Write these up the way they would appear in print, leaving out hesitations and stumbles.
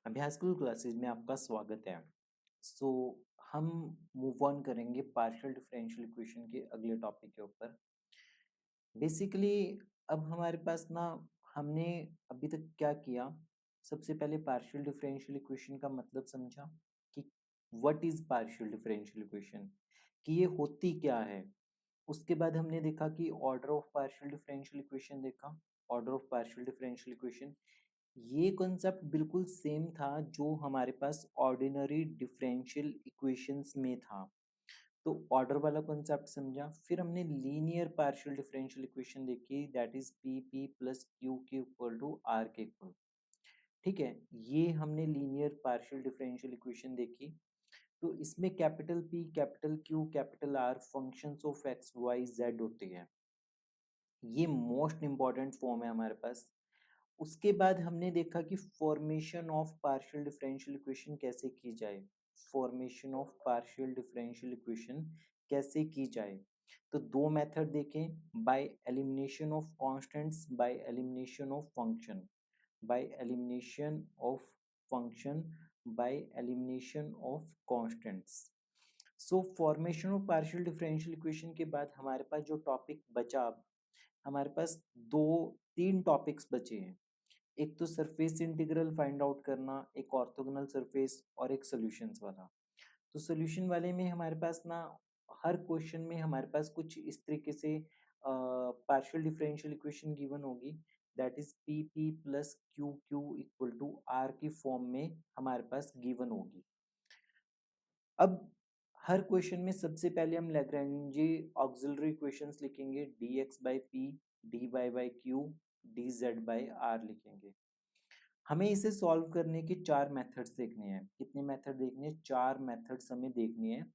अभ्यासकुल classes में आपका स्वागत है। सो हम मूव ऑन करेंगे पार्शियल डिफरेंशियल इक्वेशन के अगले टॉपिक के ऊपर। बेसिकली अब हमारे पास ना हमने अभी तक क्या किया, सबसे पहले पार्शियल डिफरेंशियल इक्वेशन का मतलब समझा कि what is partial differential equation, कि ये होती क्या है। उसके बाद हमने देखा कि order of partial differential equation देखा। Order of partial differential equation ये कॉन्सेप्ट बिल्कुल सेम था जो हमारे पास ऑर्डिनरी डिफरेंशियल इक्वेशंस में था। तो ऑर्डर वाला कॉन्सेप्ट समझा। फिर हमने लीनियर पार्शियल डिफरेंशियल इक्वेशन देखी, that is P P plus Q के इक्वल टू आर के इक्वल। ठीक है, ये हमने लीनियर पार्शियल डिफरेंशियल इक्वेशन देखी। तो इसमें capital P capital Q capital R functions of x Y Z होते हैं। ये मोस्ट इंपॉर्टेंट फॉर्म है हमारे पास। उसके बाद हमने देखा कि formation of partial differential equation कैसे की जाए। Formation of partial differential equation कैसे की जाए, तो दो मेथड देखें, by elimination of constants, by elimination of function, by elimination of function, by elimination of constants. So formation of partial differential equation के बाद हमारे पास जो टॉपिक बचा, अब हमारे पास दो तीन टॉपिक्स बचे हैं। एक तो सरफेस इंटीग्रल फाइंड आउट करना, एक ऑर्थोगोनल सरफेस और एक सॉल्यूशंस वाला। तो सॉल्यूशन वाले में हमारे पास ना हर क्वेश्चन में हमारे पास कुछ इस तरीके से पार्शियल डिफरेंशियल इक्वेशन गिवन होगी, that is P P plus Q Q equal to R की फॉर्म में हमारे पास गिवन होगी। अब हर क्वेश्चन में सबसे पहले हम लैग्रेंजे ऑक्सिलरी इक्वेशंस लिखेंगे, dx by P, dy by Q, dz by R लिखेंगे। हमें इसे सॉल्व करने के चार मेथड्स देखने हैं। कितने मेथड देखने हैं? चार मेथड्स हमें देखने हैं।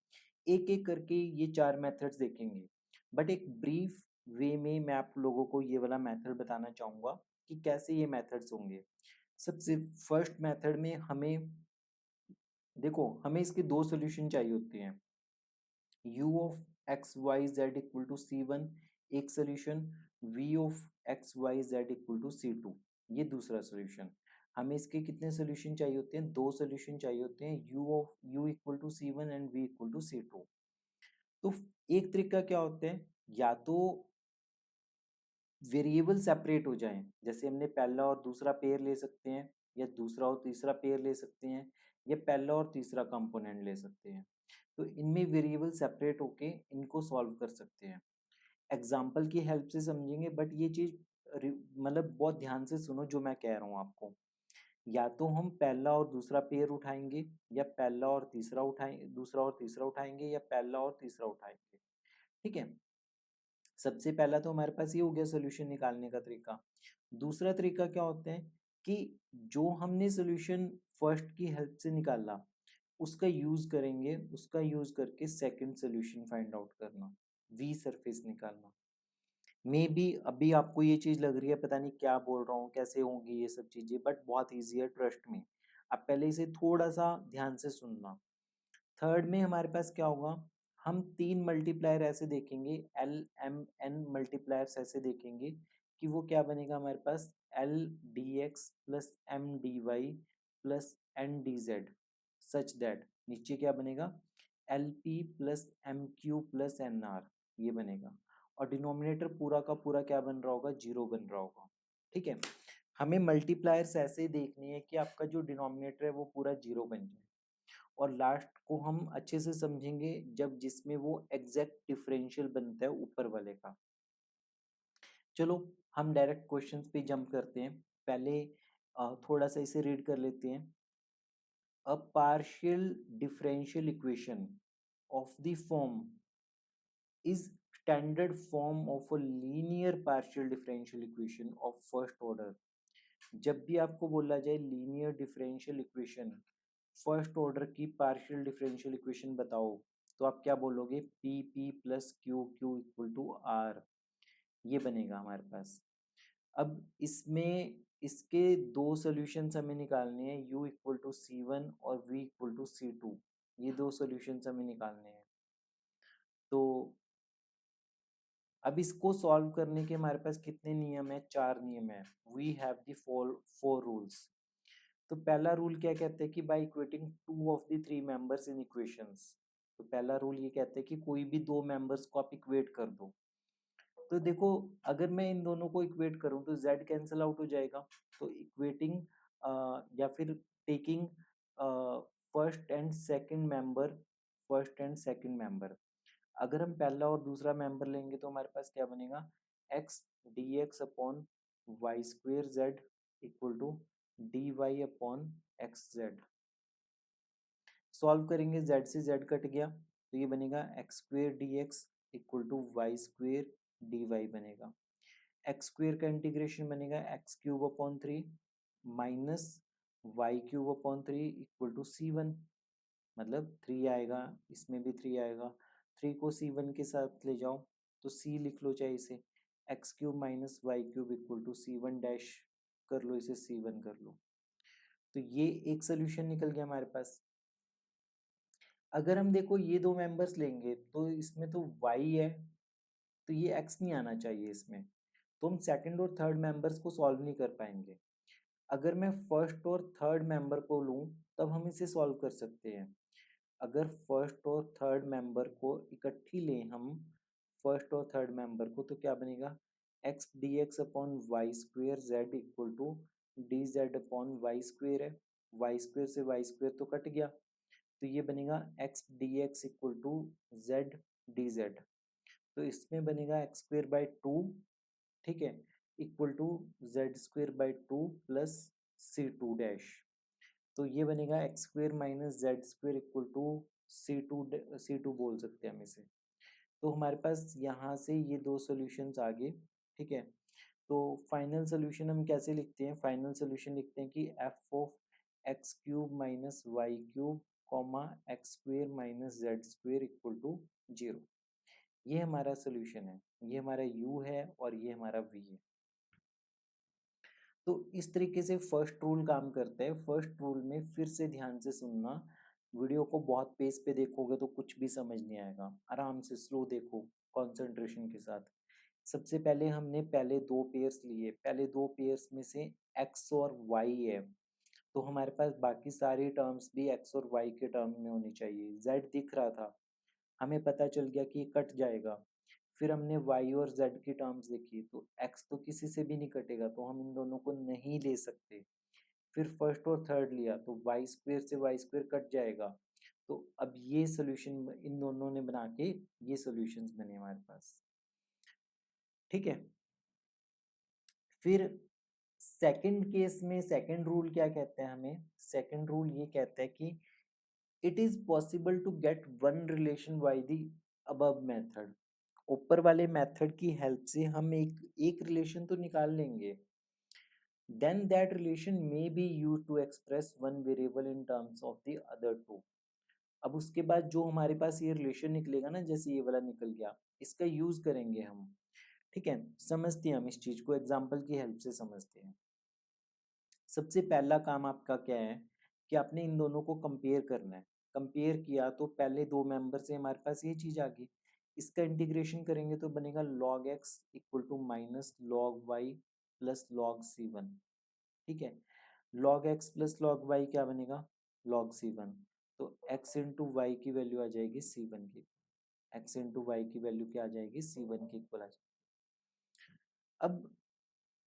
एक एक करके ये चार मेथड्स देखेंगे, बट एक ब्रीफ वे में मैं आप लोगों को ये वाला मेथड बताना चाहूंगा कि कैसे ये मेथड्स होंगे। सबसे फर्स्ट मेथड में हमें देखो, हमें इसके दो सोल्यूशन चाहिए होते हैं। u of x Y z equal to C one एक solution, v of x Y z equal to C two ये दूसरा सोल्यूशन। हमें इसके कितने सोल्यूशन चाहिए होते हैं? दो सोल्यूशन चाहिए होते हैं, u equal to C one and v equal to C two. तो एक तरीका क्या होता है, या तो वेरिएबल सेपरेट हो जाएं, जैसे हमने पहला और दूसरा पेयर ले सकते हैं, या दूसरा और तीसरा पेयर ले सकते हैं, या पहला और तीसरा कंपोनेंट ले सकते हैं। तो इनमें वेरिएबल सेपरेट होके इनको सॉल्व कर सकते हैं। एग्जाम्पल की हेल्प से समझेंगे, बट ये चीज मतलब बहुत ध्यान से सुनो जो मैं कह रहा हूँ आपको। या तो हम पहला और दूसरा पेयर उठाएंगे, या पहला और तीसरा उठाएंगे, दूसरा और तीसरा उठाएंगे, या पहला और तीसरा उठाएंगे। ठीक है, सबसे पहला तो हमारे पास ये हो गया सोल्यूशन निकालने का तरीका। दूसरा तरीका क्या होता है कि जो हमने सोल्यूशन फर्स्ट की हेल्प से निकाला उसका यूज करेंगे, उसका यूज करके सेकंड सोल्यूशन फाइंड आउट करना, वी सरफेस निकालना। मे बी अभी आपको ये चीज लग रही है पता नहीं क्या बोल रहा हूँ, कैसे होंगी ये सब चीजें, बट बहुत ईजी है, ट्रस्ट में। आप पहले इसे थोड़ा सा ध्यान से सुनना। थर्ड में हमारे पास क्या होगा, हम तीन मल्टीप्लायर ऐसे देखेंगे, एल एम एन मल्टीप्लायर्स ऐसे देखेंगे कि वो क्या बनेगा हमारे पास, l d x plus m d Y plus n d z, such that नीचे क्या बनेगा, l p plus m q plus n r, ये बनेगा। और डिनोमिनेटर पूरा का पूरा क्या बन रहा होगा, जीरो बन रहा होगा। ठीक है, हमें मल्टीप्लायर्स ऐसे देखनी है कि आपका जो डिनोमिनेटर है वो पूरा जीरो बन जाए, और लास्ट को हम अच्छे से समझेंगे जब जिसमें वो एग्जैक्ट डिफरेंशियल बनता है ऊपर वाले का। चलो हम डायरेक्ट क्वेश्चंस पे जंप करते हैं। पहले थोड़ा सा इसे रीड कर लेते हैं। A partial differential equation of the form is standard form of a linear partial differential equation of first order। जब भी आपको बोला जाए linear differential equation first order की पार्शियल डिफरेंशियल इक्वेशन बताओ, तो आप क्या बोलोगे, P P plus Q Q equal to R, ये बनेगा हमारे पास। अब इसमें इसके दो सॉल्यूशंस हमें निकालने हैं, u equal to C one और v equal to C two, ये दो सॉल्यूशंस हमें निकालने हैं। तो अब इसको सॉल्व करने के हमारे पास कितने नियम है, चार नियम है। We have the four rules. तो पहला रूल क्या कहता है कि by equating two of the three members in equations, तो पहला रूल ये कहता है कि कोई भी दो मेंबर्स को आप इक्वेट कर दो। तो देखो अगर मैं इन दोनों को इक्वेट करूं तो z कैंसिल आउट हो जाएगा। तो इक्वेटिंग या फिर taking first and second member, अगर हम पहला और दूसरा मेंबर लेंगे तो हमारे पास क्या बनेगा, x dx upon Y square Z equal to D Y upon X Z. Solve करेंगे z से z कट गया तो ये बनेगा X square D X equal to Y square D Y बनेगा। एक्स स्क्वेयर का इंटीग्रेशन बनेगा X cube upon three minus Y cube upon three equal to C one, मतलब थ्री आएगा, इसमें भी थ्री आएगा, थ्री को सी वन के साथ ले जाओ तो सी लिख लो चाहे इसे, X cube minus Y cube equal to C one dash कर लो, इसे सी वन कर लो। तो ये एक सोल्यूशन निकल गया हमारे पास। अगर हम देखो ये दो मेंबर्स लेंगे तो इसमें तो y है, तो ये x नहीं आना चाहिए इसमें, तो हम सेकंड और थर्ड मेंबर्स को सॉल्व नहीं कर पाएंगे। अगर मैं फर्स्ट और थर्ड मेंबर को लूं तब हम इसे सॉल्व कर सकते हैं। अगर फर्स्ट और थर्ड मेंबर को इकट्ठी लें हम, फर्स्ट और थर्ड मेंबर को, तो क्या बनेगा, X D x upon Y square Z equal to D Z upon Y square है, वाई स्क्वेयर से वाई स्क्वेयर तो कट गया, तो ये बनेगा X D X equal to Z D Z. तो इसमें बनेगा एक्स स्क्वेयर बाई टू, ठीक है, equal to Z square by two plus C two dash. तो ये बनेगा X square minus Z square equal to C two बोल सकते हैं हम इसे। तो हमारे पास यहाँ से ये दो सॉल्यूशंस आ गए, ठीक है। तो फाइनल सोल्यूशन हम कैसे लिखते हैं, फाइनल सोल्यूशन लिखते हैं कि F of X cube minus Y cube comma X square minus Z square equal to zero. ये हमारा सोल्यूशन है, ये हमारा u है और ये हमारा v है। तो इस तरीके से फर्स्ट रूल काम करता है। फर्स्ट रूल में फिर से ध्यान से सुनना, वीडियो को बहुत पेस पे देखोगे तो कुछ भी समझ नहीं आएगा, आराम से स्लो देखो कंसंट्रेशन के साथ। सबसे पहले हमने पहले दो पेयर्स लिए, पहले दो पेयर्स में से x और y है, तो हमारे पास बाकी सारी टर्म्स भी x और y के टर्म में होनी चाहिए। z दिख रहा था, हमें पता चल गया कि ये कट जाएगा। फिर हमने y और z की टर्म्स देखी तो x तो किसी से भी नहीं कटेगा, तो हम इन दोनों को नहीं ले सकते। फिर फर्स्ट और थर्ड लिया तो वाई स्क्वेयर से वाई स्क्वेयर कट जाएगा। तो अब ये सोल्यूशन इन दोनों ने बना के ये सॉल्यूशंस बने हमारे पास, ठीक है। फिर सेकंड केस में सेकंड रूल क्या कहते हैं हमें, सेकंड रूल ये कहता है कि it is possible to get one relation by the above method. ऊपर वाले मेथड की हेल्प से हम एक एक रिलेशन तो निकाल लेंगे, then that relation may be used to express one variable in terms of the other two. अब उसके बाद जो हमारे पास ये रिलेशन निकलेगा ना, जैसे ये वाला निकल गया, इसका यूज करेंगे हम, ठीक है। समझते हैं हम इस चीज को, एग्जाम्पल की हेल्प से समझते हैं। सबसे पहला काम आपका क्या है कि आपने इन दोनों को कंपेयर करना है। कंपेयर किया तो पहले दो मेंबर से हमारे पास ये चीज आ गई, इसका इंटीग्रेशन करेंगे तो बनेगा log x equal to minus log y plus log c1, ठीक है। log x plus log y क्या बनेगा, log c1। तो x इंटू वाई की वैल्यू आ जाएगी c1 की, x इंटू वाई की वैल्यू क्या आ जाएगी, c1 की इक्वल आ जाएगी। अब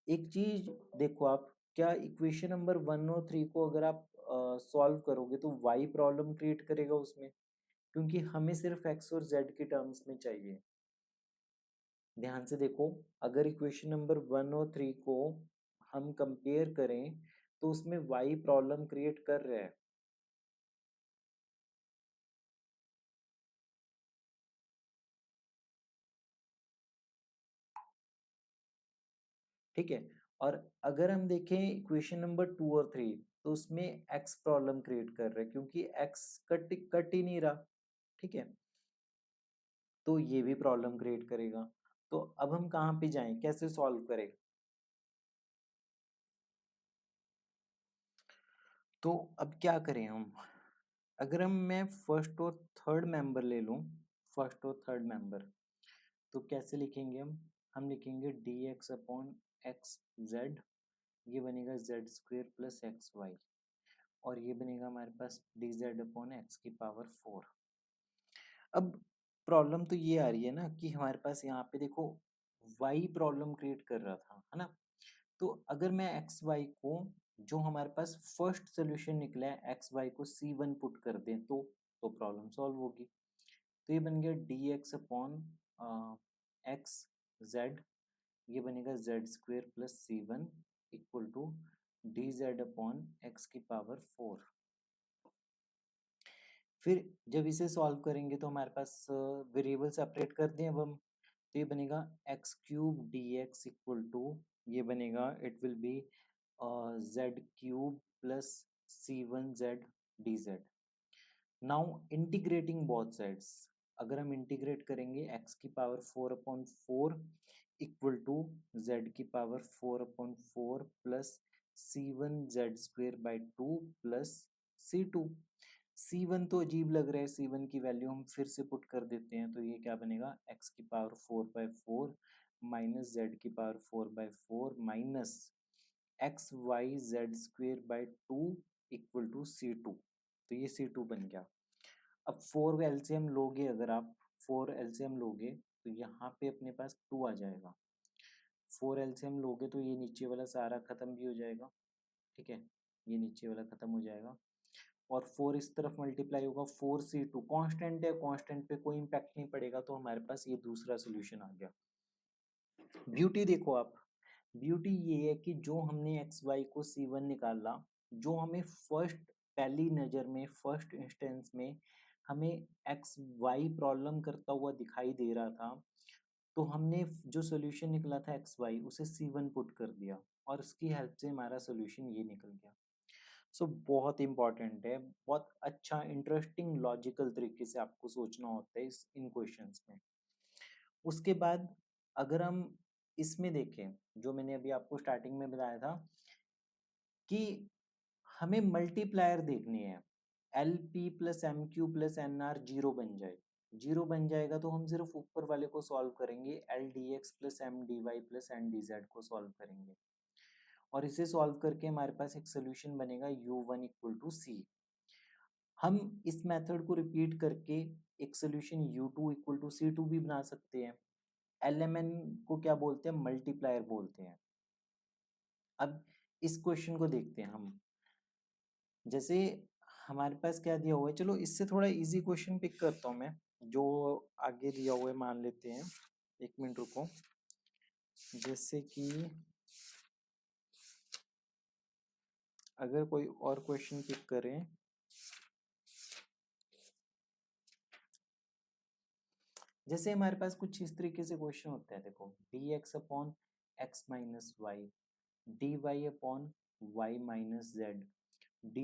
एक चीज देखो आप, क्या इक्वेशन नंबर वन और थ्री को अगर आप सॉल्व करोगे तो y प्रॉब्लम क्रिएट करेगा उसमें, क्योंकि हमें सिर्फ x और z के टर्म्स में चाहिए। ध्यान से देखो, अगर इक्वेशन नंबर वन और थ्री को हम कंपेयर करें तो उसमें y प्रॉब्लम क्रिएट कर रहा है, ठीक है। और अगर हम देखें इक्वेशन नंबर टू और थ्री तो उसमें x प्रॉब्लम क्रिएट कर रहा है, क्योंकि x कट ही नहीं रहा, ठीक है। तो ये भी प्रॉब्लम क्रिएट करेगा। तो अब हम कहाँ पे जाएं, कैसे सॉल्व करें। तो अब क्या करें हम, अगर मैं फर्स्ट और थर्ड मेंबर ले लूं, फर्स्ट और थर्ड मेंबर, तो कैसे लिखेंगे हम लिखेंगे D x upon X Z, ये बनेगा Z square plus X Y. और ये बनेगा हमारे पास dz/x⁴। अब प्रॉब्लम तो ये आ रही है ना कि हमारे पास यहाँ पे देखो y प्रॉब्लम क्रिएट कर रहा था, है ना? तो अगर मैं एक्स वाई को, जो हमारे पास फर्स्ट सोल्यूशन निकला है, एक्स वाई को C1 पुट कर दें तो प्रॉब्लम सॉल्व होगी। तो ये बन गया dx/x z, ये बनेगा z² + C1 = dz/x⁴। फिर जब इसे सॉल्व करेंगे तो हमारे पास वेरिएबल सेपरेट कर दें अब हम, तो ये बनेगा x³ dx = ये बनेगा, it will be z³ + C1z dz। Now integrating both sides, अगर हम इंटीग्रेट करेंगे x⁴/4 = z⁴/4 + C1z² + C2। C1 तो अजीब लग रहा है, C1 की वैल्यू हम फिर से पुट कर देते हैं, तो ये क्या बनेगा x⁴/4 - z⁴/4 - xyz²/2 = C2। तो ये C2 बन गया। अब 4 एलसीएम लोगे, अगर आप 4 एलसीएम लोगे तो यहाँ पे अपने पास 2 आ जाएगा। 4 एलसीएम लोगे तो ये नीचे वाला सारा खत्म भी हो जाएगा, ठीक है, ये नीचे वाला खत्म हो जाएगा और 4 इस तरफ मल्टीप्लाई होगा, 4C2 कांस्टेंट है, कांस्टेंट पे कोई इम्पैक्ट नहीं पड़ेगा, तो हमारे पास ये दूसरा सोल्यूशन आ गया। ब्यूटी देखो आप, ब्यूटी ये है कि जो हमने एक्स वाई को C1 निकाला, जो हमें पहली नज़र में फर्स्ट इंस्टेंस में हमें एक्स वाई प्रॉब्लम करता हुआ दिखाई दे रहा था, तो हमने जो सोल्यूशन निकला था एक्स वाई उसे C1 पुट कर दिया और उसकी हेल्प से हमारा सोल्यूशन ये निकल गया। सो बहुत इंपॉर्टेंट है, बहुत अच्छा इंटरेस्टिंग लॉजिकल तरीके से आपको सोचना होता है इन क्वेश्चंस में। उसके बाद अगर हम इसमें देखें, जो मैंने अभी आपको स्टार्टिंग में बताया था कि हमें मल्टीप्लायर देखने हैं, LP + MQ + NR 0 बन जाए, 0 बन जाएगा तो हम सिर्फ ऊपर वाले को सॉल्व करेंगे, LDX + MDY + NDZ को सॉल्व करेंगे और इसे सॉल्व करके हमारे पास एक सोल्यूशन बनेगा U1 = C। हम इस मेथड को रिपीट करके एक सोल्यूशन U2 = C2 भी बना सकते हैं। LMN को क्या बोलते हैं? मल्टीप्लायर बोलते हैं। अब इस क्वेश्चन को देखते हैं हम, जैसे हमारे पास क्या दिया हुआ है, चलो इससे थोड़ा इजी क्वेश्चन पिक करता हूँ मैं, जो आगे दिया हुआ है, मान लेते हैं, 1 मिनट रुको, जैसे कि अगर कोई और क्वेश्चन पिक करें, जैसे हमारे पास कुछ इस तरीके से क्वेश्चन होता है, देखो dx/x - y, dy/y - z, dz/x -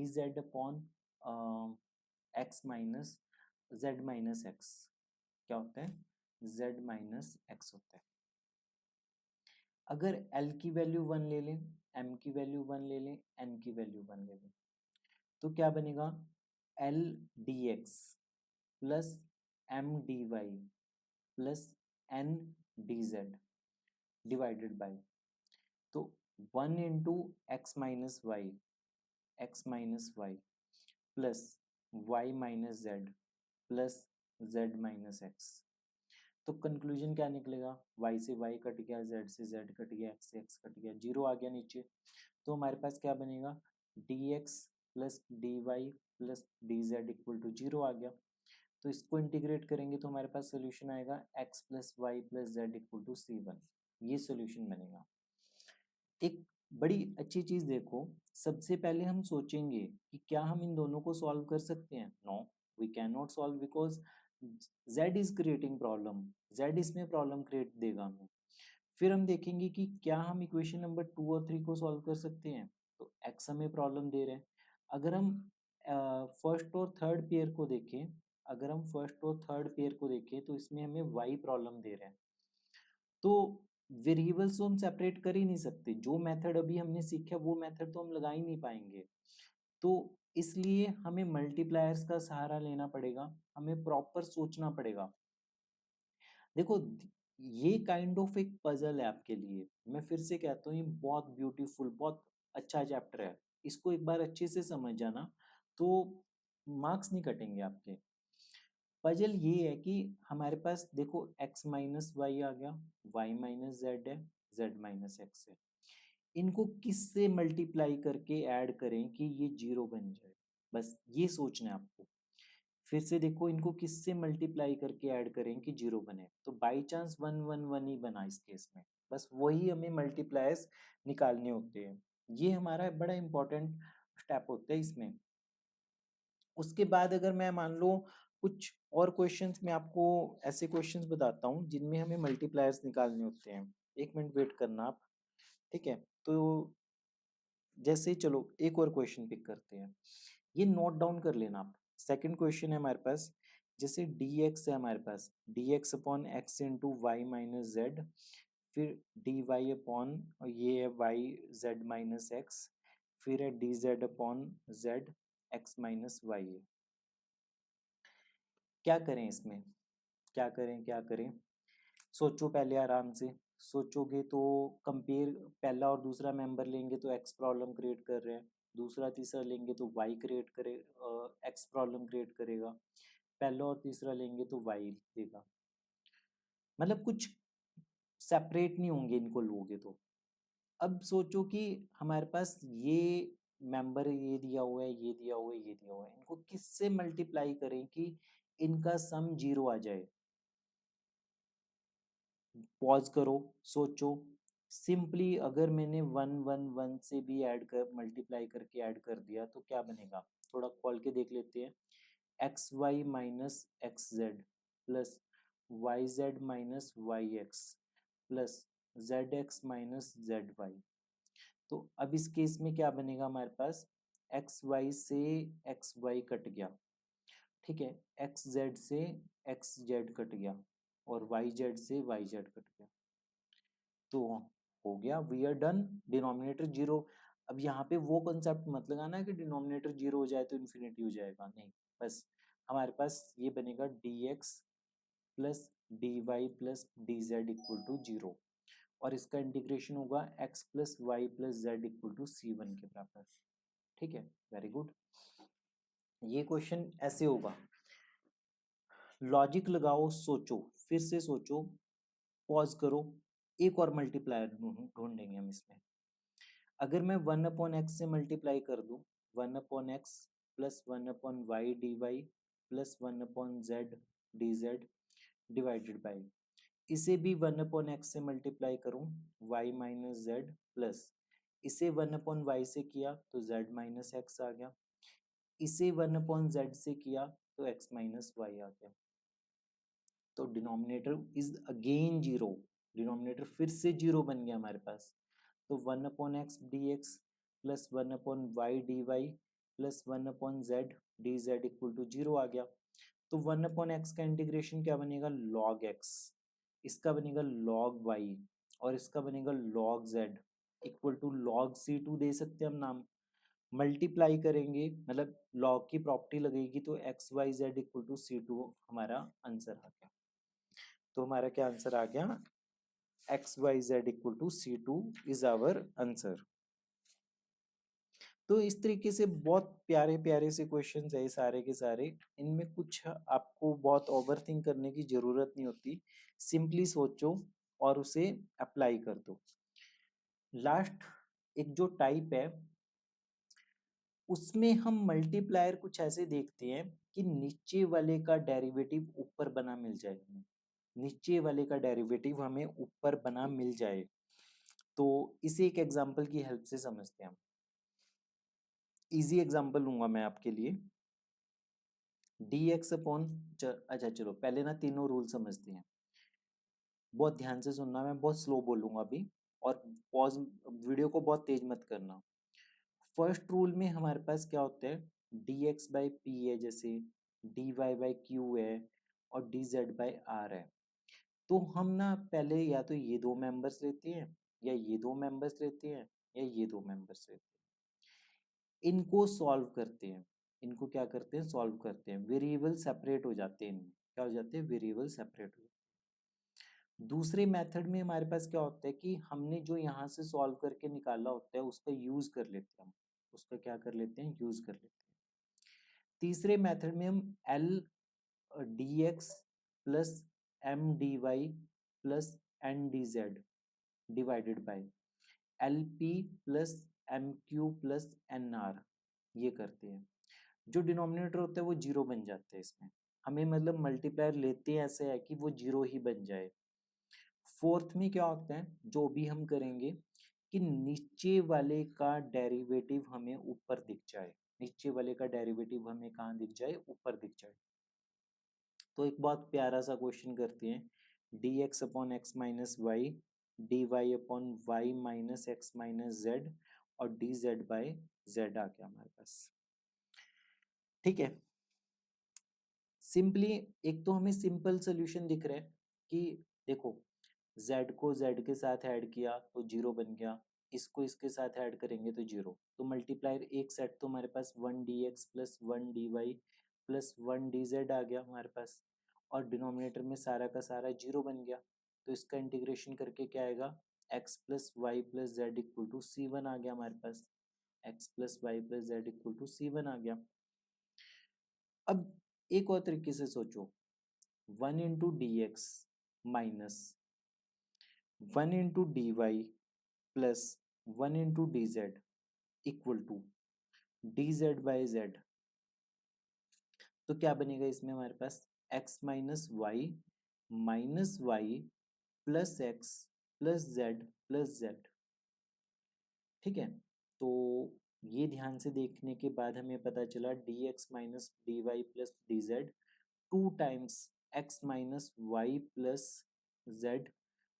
z - x, क्या होता है? z - x होता है। अगर L की वैल्यू 1 ले लें, M की वैल्यू 1 ले लें, N की वैल्यू 1 ले लें, तो क्या बनेगा? L dx + M dy + N dz divided by, तो 1 × x - y, x - y plus y - z plus z - x, तो कंक्लूजन क्या निकलेगा? y से y कट गया, z से z कट गया, x से x कट गया, 0 आ गया नीचे, तो हमारे पास क्या बनेगा? dx + dy + dz = 0 आ गया। तो इसको इंटीग्रेट करेंगे तो हमारे पास सोल्यूशन आएगा x + y + z = C1, ये सोल्यूशन बनेगा। एक बड़ी अच्छी चीज देखो, सबसे पहले हम सोचेंगे कि क्या हम इन दोनों को सॉल्व कर सकते हैं? No, we can not solve because z is creating problem, z इसमें प्रॉब्लम क्रिएट देगा हमें। फिर हम देखेंगे कि क्या हम इक्वेशन नंबर 2 और 3 को सॉल्व कर सकते हैं, तो x हमें प्रॉब्लम दे रहे हैं। अगर हम फर्स्ट और थर्ड पेयर को देखें, अगर हम फर्स्ट और थर्ड पेयर को देखें तो इसमें हमें y प्रॉब्लम दे रहे हैं, तो वेरिएबल्स तो हम सेपरेट कर ही नहीं सकते, जो मेथड अभी हमने सीखा वो मेथड तो हम लगा ही नहीं पाएंगे, तो इसलिए हमें मल्टीप्लायर्स का सहारा लेना पड़ेगा, हमें प्रॉपर सोचना पड़ेगा। देखो ये काइंड ऑफ एक पजल है आपके लिए, मैं फिर से कहता हूँ ये बहुत ब्यूटीफुल, बहुत अच्छा चैप्टर है, इसको एक बार अच्छे से समझ जाना, तो मार्क्स नहीं कटेंगे आपके। पजल ये है कि हमारे पास देखो x माइनस वाई आ गया, y माइनस जेड है, z माइनस एक्स है। इनको किससे मल्टीप्लाई करके ऐड करें कि ये जीरो बन जाए, बस ये सोचना है आपको। फिर से देखो, इनको किससे मल्टीप्लाई करके ऐड करें कि जीरो बने, तो by chance one one one ही बना इस केस में, बस वही हमें मल्टीप्लायर्स निकालने होते हैं। ये हमारा बड़ा इंपॉर्टेंट स्टेप होता है इसमें। उसके बाद अगर मैं मान लो कुछ और क्वेश्चंस में आपको ऐसे क्वेश्चंस बताता हूँ जिनमें हमें मल्टीप्लायर्स निकालने होते हैं। एक मिनट वेट करना आप, ठीक है। तो जैसे चलो एक और क्वेश्चन पिक करते हैं, ये नोट डाउन कर लेना आप। सेकंड क्वेश्चन है हमारे पास, जैसे dx है हमारे पास, dx upon X into Y minus Z, फिर dy अपॉन ये है y z माइनस एक्स, फिर है dz upon z x minus Y है। क्या करें इसमें, क्या करें क्या करें, सोचो पहले आराम से। सोचोगे तो कंपेयर, पहला और दूसरा मेंबर लेंगे तो एक्स प्रॉब्लम क्रिएट कर रहे हैं, दूसरा तीसरा लेंगे तो वाई क्रिएट करे, एक्स प्रॉब्लम क्रिएट करेगा, पहला और तीसरा लेंगे तो वाई देगा। मतलब कुछ सेपरेट नहीं होंगे इनको लोगे तो। अब सोचो कि हमारे पास ये मेंबर ये दिया हुआ है, ये दिया हुआ है, ये दिया हुआ है, इनको किससे मल्टीप्लाई करें कि इनका सम जीरो आ जाए। पॉज करो, सोचो। सिंपली अगर मैंने वन वन वन से भी ऐड कर मल्टीप्लाई करके ऐड कर दिया तो क्या बनेगा, थोड़ा खोल के देख लेते हैं। X Y minus X Z plus Y Z minus Y X plus Z X minus Z Y. तो अब इस केस में क्या बनेगा हमारे पास, एक्स वाई से एक्स वाई कट गया, ठीक है, एक्स जेड से एक्स जेड कट गया, और वाई जेड से वाई जेड कट गया। तो हो गया, we are done, denominator zero. अब यहाँ पे वो कंसेप्ट मत लगाना कि डिनोमिनेटर जीरो हो जाए तो इन्फिनिटी हो जाएगा, नहीं, बस हमारे पास ये बनेगा dx plus D Y plus D Z equal to zero, और इसका इंटीग्रेशन होगा x plus Y plus Z equal to C one के बराबर। ठीक है, वेरी गुड। ये क्वेश्चन ऐसे होगा, लॉजिक लगाओ, सोचो, फिर से सोचो, पॉज करो, एक और मल्टीप्लायर ढूंढेंगे हम इसमें। अगर मैं वन अपॉन एक्स से मल्टीप्लाई कर दूं, one upon x plus one upon y d Y plus one upon z D z divided by, इसे भी वन अपॉन एक्स से मल्टीप्लाई करूं, वाई माइनस जेड प्लस इसे वन अपॉन वाई से किया तो जेड माइनस एक्स आ गया, इसे वन अपॉन जेड से किया तो एक्स माइनस वाई आ गया। तो denominator is again zero, denominator फिर से जीरो बन गया हमारे पास। तो one upon x D x plus one upon y d Y plus one upon z D Z equal to zero आ गया। तो वन अपॉन एक्स का इंटीग्रेशन क्या बनेगा, लॉग एक्स, इसका बनेगा लॉग वाई, और इसका बनेगा log z equal to log c two दे सकते हैं हम नाम। मल्टीप्लाई करेंगे मतलब लॉग की प्रॉपर्टी लगेगी तो x Y z equal to C two हमारा आंसर आ गया। तो हमारा क्या आंसर आ गया, x Y z equal to C two is our answer. तो इस तरीके से बहुत प्यारे प्यारे से क्वेश्चंस है सारे के सारे, इनमें कुछ आपको बहुत ओवरथिंक करने की जरूरत नहीं होती, सिंपली सोचो और उसे अप्लाई कर दो। लास्ट एक जो टाइप है उसमें हम मल्टीप्लायर कुछ ऐसे देखते हैं कि नीचे वाले का डेरिवेटिव ऊपर बना मिल जाए, नीचे वाले का डेरिवेटिव हमें ऊपर बना मिल जाए। तो इसे एक एग्जांपल की हेल्प से समझते हैं हम। इजी एग्जांपल लूंगा मैं आपके लिए, dx अपॉन, अच्छा चलो पहले ना तीनों रूल समझते हैं, बहुत ध्यान से सुनना, मैं बहुत स्लो बोलूंगा अभी, और पॉज, वीडियो को बहुत तेज मत करना। फर्स्ट रूल में हमारे पास क्या होता है, dx बाई पी है, जैसे dy बाई क्यू है, और dz बाई आर है। तो हम ना पहले या तो ये दो मेंबर्स लेते हैं, या ये दो मेंबर्स लेते हैं, या ये दो मेंबर्स लेते हैं, इनको सॉल्व करते हैं, इनको क्या करते हैं, सॉल्व करते हैं, वेरिएबल सेपरेट हो जाते हैं, इनमें क्या हो जाते हैं, वेरिएबल सेपरेट हो जाते हैं। दूसरे मेथड में हमारे पास क्या होता है कि हमने जो यहाँ से सॉल्व करके निकाला होता है उसका यूज कर लेते हैं हम, उसका क्या कर लेते हैं, यूज कर लेते हैं। तीसरे मेथड में हम l d x plus m d Y plus n d z divided by l p plus m q plus n r ये करते हैं। जो डिनोमिनेटर होता है वो जीरो बन जाता है इसमें, हमें मतलब मल्टीप्लायर लेते हैं ऐसे है कि वो जीरो ही बन जाए। फोर्थ में क्या होता है, जो भी हम करेंगे कि नीचे वाले का डेरिवेटिव हमें ऊपर दिख जाए, नीचे वाले का डेरिवेटिव हमें कहाँ दिख जाए, ऊपर दिख जाए। तो एक बहुत प्यारा सा क्वेश्चन करते हैं, d x upon x minus y d Y upon y minus x minus z और डी जेड बाई जेड आ गया हमारे पास। ठीक है, सिंपली एक तो हमें सिंपल सोल्यूशन दिख रहा है कि देखो z को z के साथ ऐड किया तो जीरो बन गया, इसको इसके साथ ऐड करेंगे तो जीरो, तो मल्टीप्लायर एक सेट तो हमारे पास 1 dx plus 1 dy plus 1 dz आ गया हमारे पास, और डिनोमिनेटर में सारा का सारा जीरो बन गया। तो इसका इंटीग्रेशन करके क्या आएगा, x plus Y plus Z equal to c1 आ गया हमारे पास, x plus Y plus Z equal to c1 आ गया। अब एक और तरीके से सोचो, 1 into d x minus 1 into d Y plus 1 into d Z equal to D z by z, तो क्या बनेगा इसमें हमारे पास minus y plus x plus z. ठीक है, तो ये ध्यान से देखने के बाद हमें पता चला d x minus d Y plus D z 2 times x minus y plus z,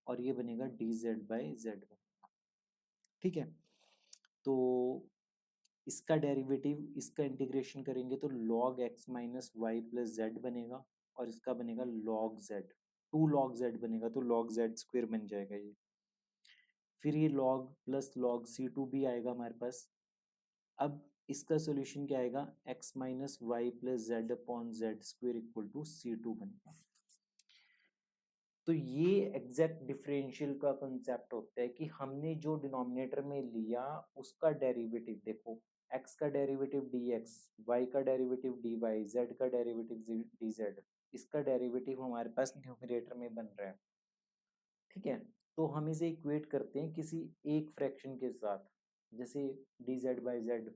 और ये बनेगा डी जेड बाई जेड बनेगा। ठीक है, तो इसका डेरिवेटिव, इसका इंटीग्रेशन करेंगे तो log x minus y plus z बनेगा, और इसका बनेगा log z, 2 log z बनेगा, तो log z स्क्वायर बन जाएगा ये। फिर ये log प्लस log c2 भी आएगा हमारे पास। अब इसका सोल्यूशन क्या आएगा, x minus y plus z upon z square equal to c2 बनेगा। तो ये एग्जैक्ट डिफरेंशियल का कंसेप्ट होता है कि हमने जो डिनोमिनेटर में लिया उसका डेरिवेटिव देखो, x का डेरिवेटिव dx, y का डेरिवेटिव dy, z का डेरिवेटिव dz, इसका डेरिवेटिव हमारे पास न्यूमरेटर में बन रहा है। ठीक है, तो हम इसे इक्वेट करते हैं किसी एक फ्रैक्शन के साथ, जैसे dz बाई z।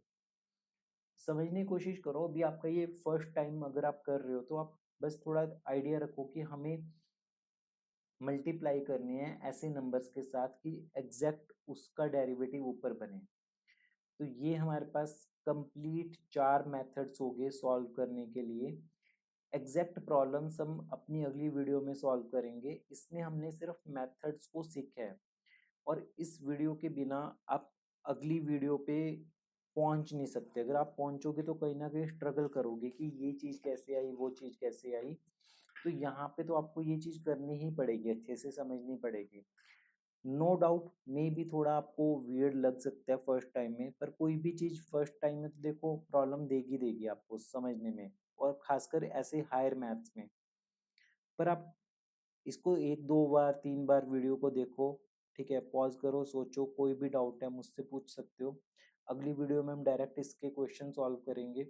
समझने की कोशिश करो, अभी आपका ये फर्स्ट टाइम अगर आप कर रहे हो तो आप बस थोड़ा आइडिया रखो कि हमें मल्टीप्लाई करनी है ऐसे नंबर्स के साथ कि एग्जैक्ट उसका डेरिवेटिव ऊपर बने। तो ये हमारे पास कंप्लीट 4 मेथड्स हो गए सॉल्व करने के लिए। एग्जैक्ट प्रॉब्लम्स हम अपनी अगली वीडियो में सॉल्व करेंगे, इसमें हमने सिर्फ मेथड्स को सीखा है, और इस वीडियो के बिना आप अगली वीडियो पे पहुंच नहीं सकते। अगर आप पहुंचोगे तो कहीं ना कहीं स्ट्रगल करोगे कि ये चीज़ कैसे आई, वो चीज़ कैसे आई। तो यहाँ पे तो आपको ये चीज़ करनी ही पड़ेगी, अच्छे से समझनी पड़ेगी। नो डाउट मे भी थोड़ा आपको वियर्ड लग सकता है फर्स्ट टाइम में, पर कोई भी चीज़ फर्स्ट टाइम में तो देखो प्रॉब्लम देगी आपको समझने में, और खासकर ऐसे हायर मैथ्स में। पर आप इसको 1 2 बार 3 बार वीडियो को देखो, ठीक है, पॉज करो, सोचो, कोई भी डाउट है मुझसे पूछ सकते हो। अगली वीडियो में हम डायरेक्ट इसके क्वेश्चन सॉल्व करेंगे।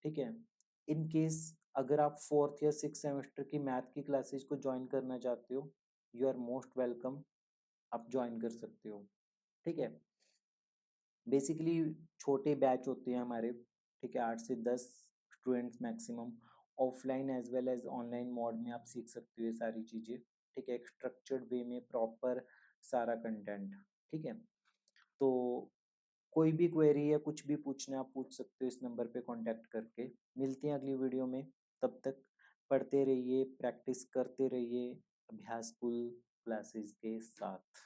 ठीक है, इन केस अगर आप 4th या 6th सेमेस्टर की मैथ की क्लासेस को ज्वाइन करना चाहते हो, यू आर मोस्ट वेलकम, आप ज्वाइन कर सकते हो। ठीक है, बेसिकली छोटे बैच होते हैं हमारे, ठीक है, 8 से 10 students maximum. Offline as well as online mode में आप सीख सकते हो ये सारी चीज़ें। ठीक है, एक स्ट्रक्चर्ड वे में प्रॉपर सारा कंटेंट। ठीक है, तो कोई भी क्वेरी या कुछ भी पूछना आप पूछ सकते हो इस नंबर पे कांटेक्ट करके। मिलते हैं अगली वीडियो में, तब तक पढ़ते रहिए, प्रैक्टिस करते रहिए अभ्यास स्कूल क्लासेस के साथ।